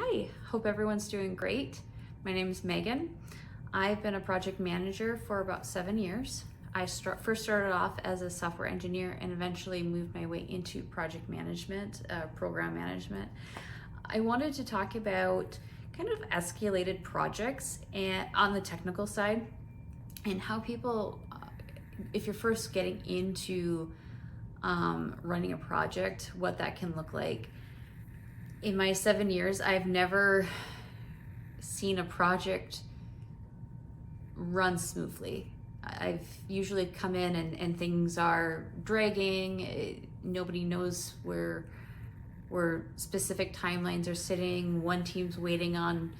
Hi, hope everyone's doing great. My name is Megan. I've been a project manager for about 7 years. I first started off as a software engineer and eventually moved my way into project management, program management. I wanted to talk about kind of escalated projects and on the technical side and how people, if you're first getting into running a project, what that can look like. In my 7 years, I've never seen a project run smoothly. I've usually come in and things are dragging. Nobody knows where specific timelines are sitting. One team's waiting on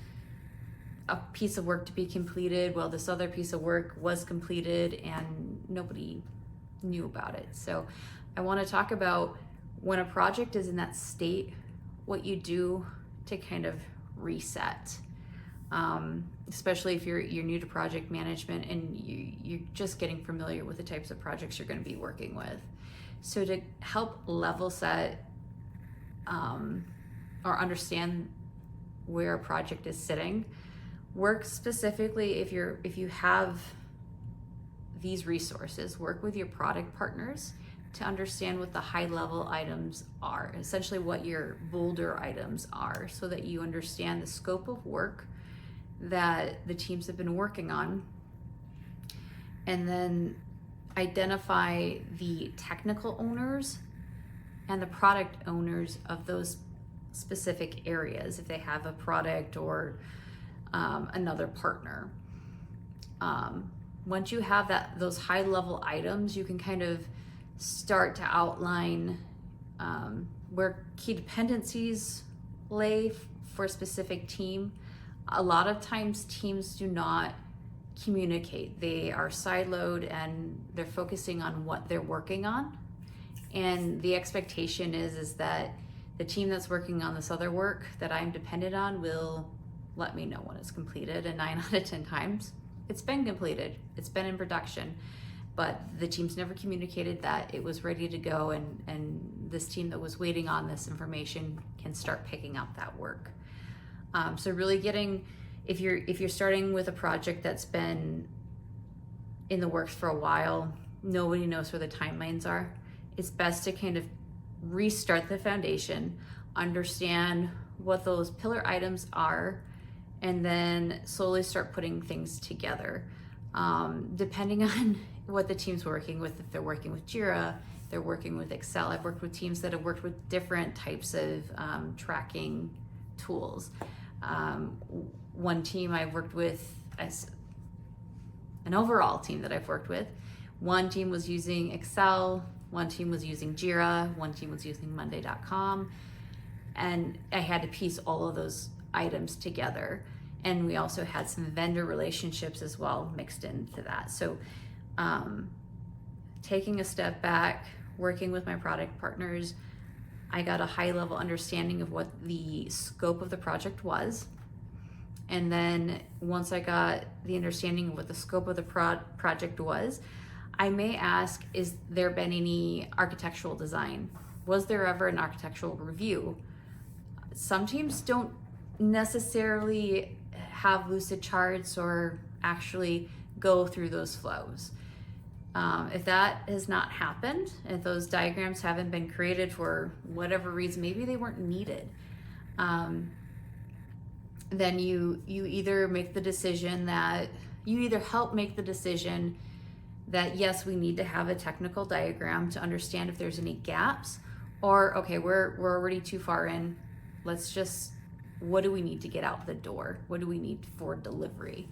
a piece of work to be completed while this other piece of work was completed and nobody knew about it. So I want to talk about when a project is in that state, what you do to kind of reset, especially if you're new to project management and you're just getting familiar with the types of projects you're going to be working with. So to help level set or understand where a project is sitting, work specifically if you have these resources, work with your product partners to understand what the high level items are, essentially what your bolder items are, so that you understand the scope of work that the teams have been working on, and then identify the technical owners and the product owners of those specific areas if they have a product or another partner. Once you have those high level items, you can kind of start to outline where key dependencies lay for a specific team. A lot of times teams do not communicate. They are siloed and they're focusing on what they're working on. And the expectation is that the team that's working on this other work that I'm dependent on will let me know when it's completed. And 9 out of 10 times, it's been completed. It's been in production. But the team's never communicated that it was ready to go, and this team that was waiting on this information can start picking up that work. So really getting, if you're starting with a project that's been in the works for a while, nobody knows where the timelines are, it's best to kind of restart the foundation, understand what those pillar items are, and then slowly start putting things together. Depending on what the team's working with, if they're working with Jira, they're working with Excel. I've worked with teams that have worked with different types of tracking tools. One team I've worked with, as an overall team that I've worked with, one team was using Excel, one team was using Jira, one team was using Monday.com, and I had to piece all of those items together. And we also had some vendor relationships as well mixed into that. So taking a step back, working with my product partners, I got a high level understanding of what the scope of the project was. And then once I got the understanding of what the scope of the project was, I may ask, is there been any architectural design? Was there ever an architectural review? Some teams don't necessarily have lucid charts or actually go through those flows. If that has not happened, if those diagrams haven't been created for whatever reason, maybe they weren't needed, then you either make the decision that you either help make the decision that yes, we need to have a technical diagram to understand if there's any gaps, or okay, we're already too far in. Let's just, what do we need to get out the door? What do we need for delivery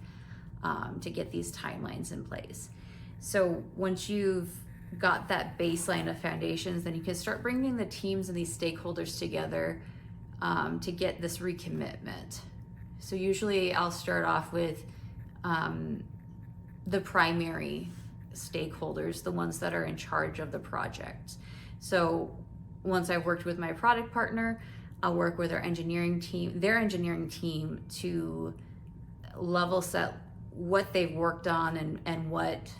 to get these timelines in place? So once you've got that baseline of foundations, then you can start bringing the teams and these stakeholders together to get this recommitment. So usually I'll start off with the primary stakeholders, the ones that are in charge of the project. So once I've worked with my product partner, I'll work with their engineering team to level set what they've worked on and what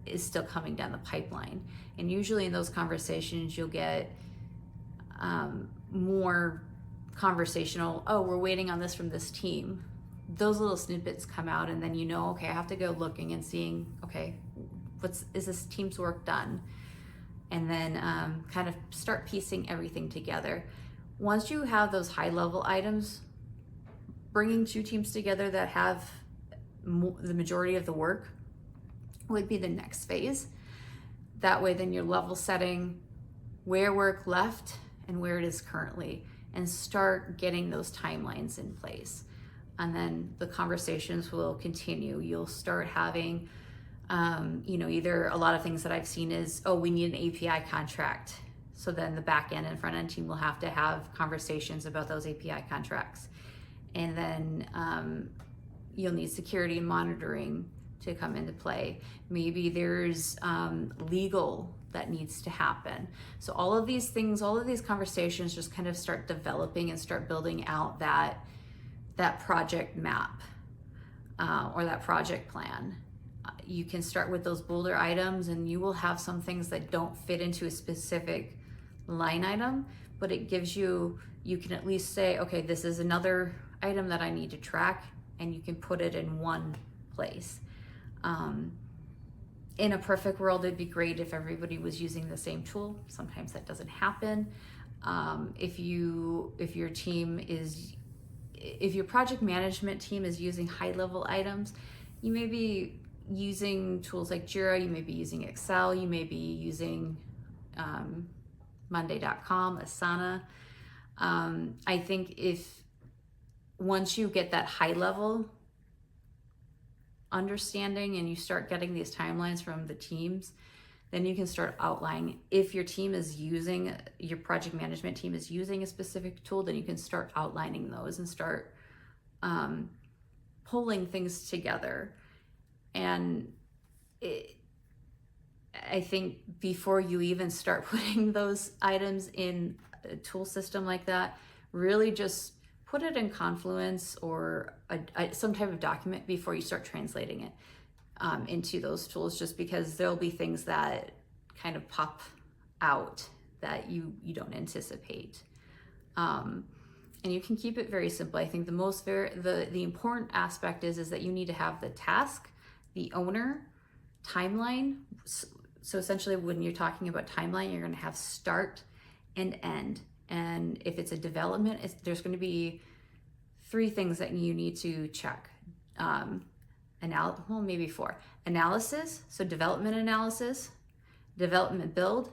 is still coming down the pipeline. And usually in those conversations, you'll get more conversational, oh, we're waiting on this from this team. Those little snippets come out, and then you know, okay, I have to go looking and seeing, okay, is this team's work done? And then kind of start piecing everything together. Once you have those high level items, bringing two teams together that have the majority of the work would be the next phase. That way then you're level setting where work left and where it is currently, and start getting those timelines in place. And then the conversations will continue. You'll start having, either a lot of things that I've seen is, oh, we need an API contract. So then the back end and front end team will have to have conversations about those API contracts. And then you'll need security and monitoring to come into play. Maybe there's legal that needs to happen. So all of these things, all of these conversations just kind of start developing and start building out that project map or that project plan. You can start with those bolder items, and you will have some things that don't fit into a specific line item, but it gives you can at least say, okay, this is another item that I need to track, and you can put it in one place. In a perfect world, it'd be great if everybody was using the same tool. Sometimes that doesn't happen. If your project management team is using high level items, you may be using tools like Jira, you may be using Excel, you may be using Monday.com, Asana. I think if once you get that high level understanding and you start getting these timelines from the teams, then you can start outlining. If your project management team is using a specific tool, then you can start outlining those and start pulling things together. And I think before you even start putting those items in a tool system like that, really just put it in Confluence or some type of document before you start translating it into those tools, just because there'll be things that kind of pop out that you don't anticipate. And you can keep it very simple. I think the important aspect is that you need to have the task, the owner, timeline. So essentially when you're talking about timeline, you're going to have start and end. And if it's a development, there's going to be 3 things that you need to check. Maybe 4. Analysis, so development analysis, development build,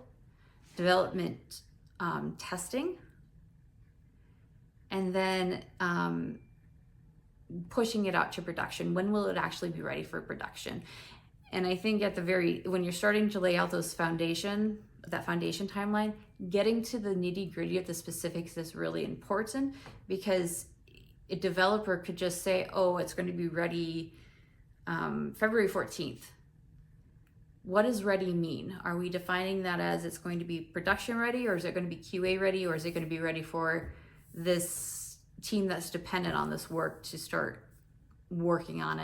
development testing, and then pushing it out to production. When will it actually be ready for production? And I think when you're starting to lay out that foundation timeline, getting to the nitty gritty of the specifics is really important, because a developer could just say, oh, it's going to be ready February 14th. What does ready mean? Are we defining that as it's going to be production ready, or is it going to be QA ready, or is it going to be ready for this team that's dependent on this work to start working on it